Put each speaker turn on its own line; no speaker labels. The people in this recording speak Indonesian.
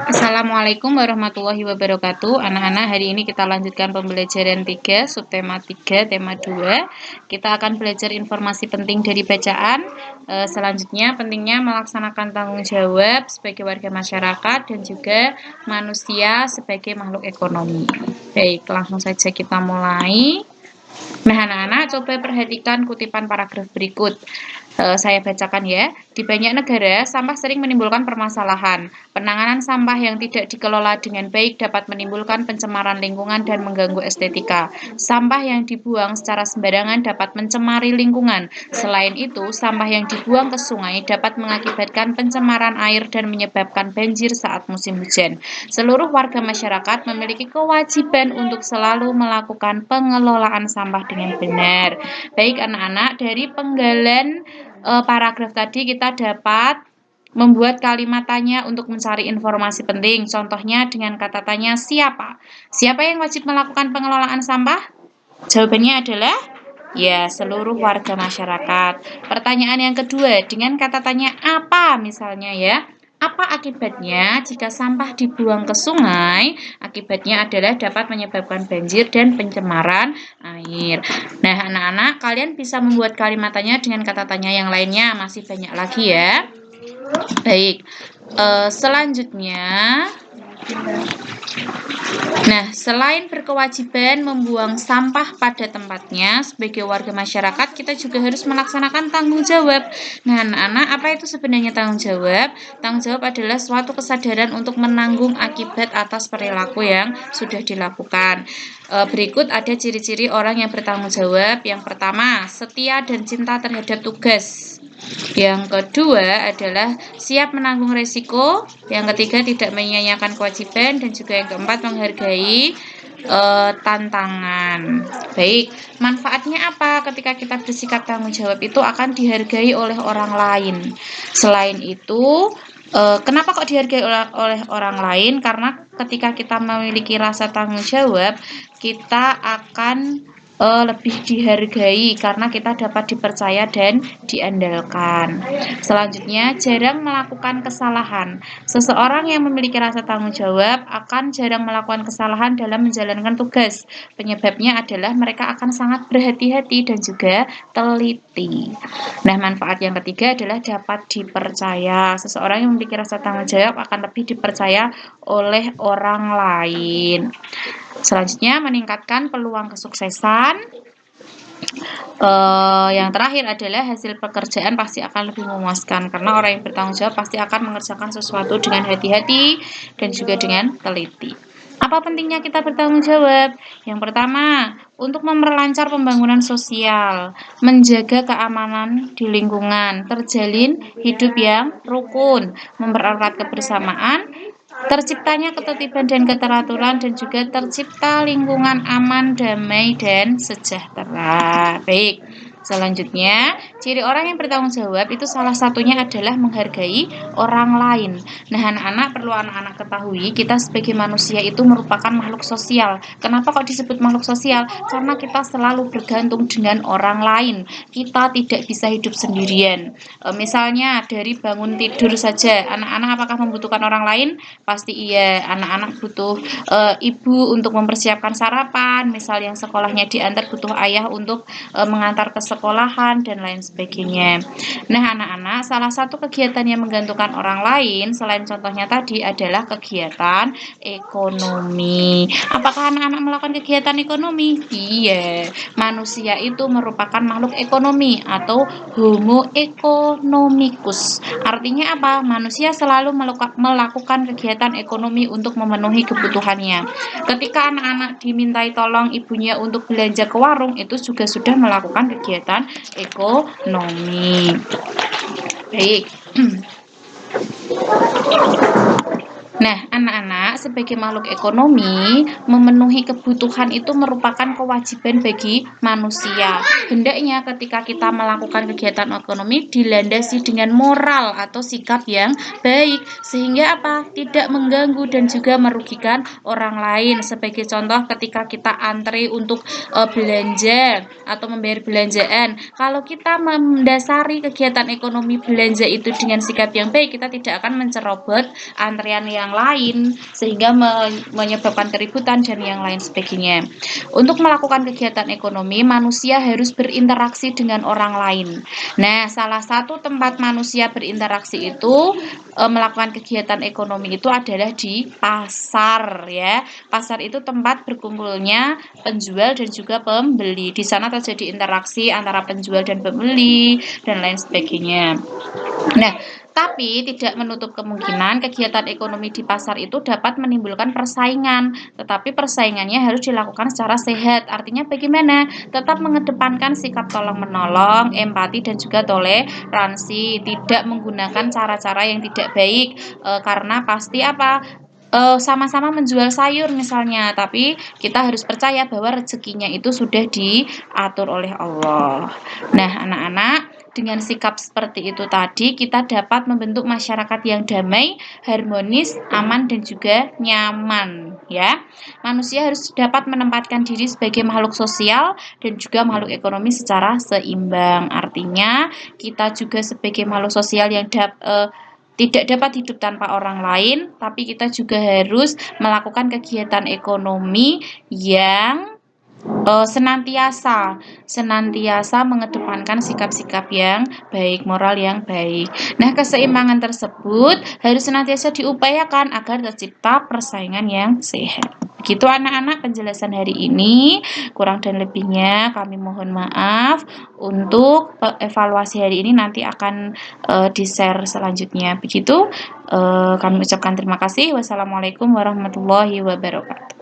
Assalamualaikum warahmatullahi wabarakatuh. Anak-anak, hari ini kita lanjutkan pembelajaran 3, subtema 3, tema 2. Kita akan belajar informasi penting dari bacaan. Selanjutnya, pentingnya melaksanakan tanggung jawab sebagai warga masyarakat dan juga manusia sebagai makhluk ekonomi. Baik, langsung saja kita mulai. Nah, anak-anak, coba perhatikan kutipan paragraf berikut. Saya bacakan ya. Di banyak negara, sampah sering menimbulkan permasalahan. Penanganan sampah yang tidak dikelola dengan baik dapat menimbulkan pencemaran lingkungan dan mengganggu estetika. Sampah yang dibuang secara sembarangan dapat mencemari lingkungan. Selain itu, sampah yang dibuang ke sungai dapat mengakibatkan pencemaran air dan menyebabkan banjir saat musim hujan. Seluruh warga masyarakat memiliki kewajiban untuk selalu melakukan pengelolaan sampah dengan benar. Baik anak-anak, dari penggalan paragraf tadi kita dapat membuat kalimat tanya untuk mencari informasi penting. Contohnya dengan kata tanya siapa? Siapa yang wajib melakukan pengelolaan sampah? Jawabannya adalah ya, seluruh warga masyarakat. Pertanyaan yang kedua, dengan kata tanya apa misalnya ya? Apa akibatnya jika sampah dibuang ke sungai? Akibatnya adalah dapat menyebabkan banjir dan pencemaran air. Nah, anak-anak, kalian bisa membuat kalimat tanya dengan kata tanya yang lainnya. Masih banyak lagi ya. Baik, selanjutnya. Nah, selain berkewajiban membuang sampah pada tempatnya, sebagai warga masyarakat kita juga harus melaksanakan tanggung jawab. Nah, anak-anak, apa itu sebenarnya tanggung jawab? Tanggung jawab adalah suatu kesadaran untuk menanggung akibat atas perilaku yang sudah dilakukan. Berikut ada ciri-ciri orang yang bertanggung jawab. Yang pertama, setia dan cinta terhadap tugas. Yang kedua adalah siap menanggung resiko. Yang ketiga tidak menyia-nyiakan kewajiban. Dan juga yang keempat menghargai tantangan. Baik, manfaatnya apa ketika kita bersikap tanggung jawab itu akan dihargai oleh orang lain. Selain itu, kenapa kok dihargai oleh orang lain? Karena ketika kita memiliki rasa tanggung jawab, kita akan lebih dihargai karena kita dapat dipercaya dan diandalkan. Selanjutnya, jarang melakukan kesalahan. Seseorang yang memiliki rasa tanggung jawab akan jarang melakukan kesalahan dalam menjalankan tugas. Penyebabnya adalah mereka akan sangat berhati-hati dan juga teliti. Nah, manfaat yang ketiga adalah dapat dipercaya. Seseorang yang memiliki rasa tanggung jawab akan lebih dipercaya oleh orang lain. Selanjutnya, meningkatkan peluang kesuksesan. Yang terakhir adalah hasil pekerjaan pasti akan lebih memuaskan karena orang yang bertanggung jawab pasti akan mengerjakan sesuatu dengan hati-hati dan juga dengan teliti. Apa pentingnya kita bertanggung jawab? Yang pertama, untuk memperlancar pembangunan sosial, menjaga keamanan di lingkungan, terjalin hidup yang rukun, mempererat kebersamaan, terciptanya ketertiban dan keteraturan, dan juga tercipta lingkungan aman, damai, dan sejahtera. Baik, selanjutnya, ciri orang yang bertanggung jawab itu salah satunya adalah menghargai orang lain. Nah, anak-anak, perlu anak-anak ketahui, kita sebagai manusia itu merupakan makhluk sosial. Kenapa kok disebut makhluk sosial? Karena kita selalu bergantung dengan orang lain. Kita tidak bisa hidup sendirian. Misalnya dari bangun tidur saja, anak-anak apakah membutuhkan orang lain? Pasti iya. Anak-anak butuh ibu untuk mempersiapkan sarapan, misal yang sekolahnya diantar butuh ayah untuk mengantar ke sekolahan dan lain sebagainya. Nah, anak-anak, salah satu kegiatan yang menggantungkan orang lain selain contohnya tadi adalah kegiatan ekonomi. Apakah anak-anak melakukan kegiatan ekonomi? Iya. Manusia itu merupakan makhluk ekonomi atau homo economicus. Artinya apa? Manusia selalu melakukan kegiatan ekonomi untuk memenuhi kebutuhannya. Ketika anak-anak dimintai tolong ibunya untuk belanja ke warung, itu juga sudah melakukan kegiatan ekonomi. Baik. Nah, anak-anak, sebagai makhluk ekonomi, memenuhi kebutuhan itu merupakan kewajiban bagi manusia. Hendaknya ketika kita melakukan kegiatan ekonomi dilandasi dengan moral atau sikap yang baik, sehingga apa? Tidak mengganggu dan juga merugikan orang lain. Sebagai contoh ketika kita antri untuk belanja atau membayar belanjaan, kalau kita mendasari kegiatan ekonomi belanja itu dengan sikap yang baik, kita tidak akan mencerobot antrian yang lain sehingga menyebabkan keributan dan yang lain sebagainya. Untuk melakukan kegiatan ekonomi, manusia harus berinteraksi dengan orang lain. Nah, salah satu tempat manusia berinteraksi itu melakukan kegiatan ekonomi itu adalah di pasar ya. Pasar itu tempat berkumpulnya penjual dan juga pembeli. Di sana terjadi interaksi antara penjual dan pembeli dan lain sebagainya. Nah, tapi tidak menutup kemungkinan kegiatan ekonomi di pasar itu dapat menimbulkan persaingan, tetapi persaingannya harus dilakukan secara sehat. Artinya bagaimana? Tetap mengedepankan sikap tolong-menolong, empati dan juga toleransi, tidak menggunakan cara-cara yang tidak baik karena pasti apa? Sama-sama menjual sayur misalnya, tapi kita harus percaya bahwa rezekinya itu sudah diatur oleh Allah. Nah, anak-anak, dengan sikap seperti itu tadi, kita dapat membentuk masyarakat yang damai, harmonis, aman, dan juga nyaman. Ya, manusia harus dapat menempatkan diri sebagai makhluk sosial dan juga makhluk ekonomi secara seimbang. Artinya, kita juga sebagai makhluk sosial yang tidak dapat hidup tanpa orang lain, tapi kita juga harus melakukan kegiatan ekonomi yang senantiasa mengedepankan sikap-sikap yang baik, moral yang baik. Nah, keseimbangan tersebut harus senantiasa diupayakan agar tercipta persaingan yang sehat. Begitu anak-anak penjelasan hari ini, kurang dan lebihnya kami mohon maaf. Untuk evaluasi hari ini nanti akan di-share selanjutnya. Begitu kami ucapkan terima kasih. Wassalamualaikum warahmatullahi wabarakatuh.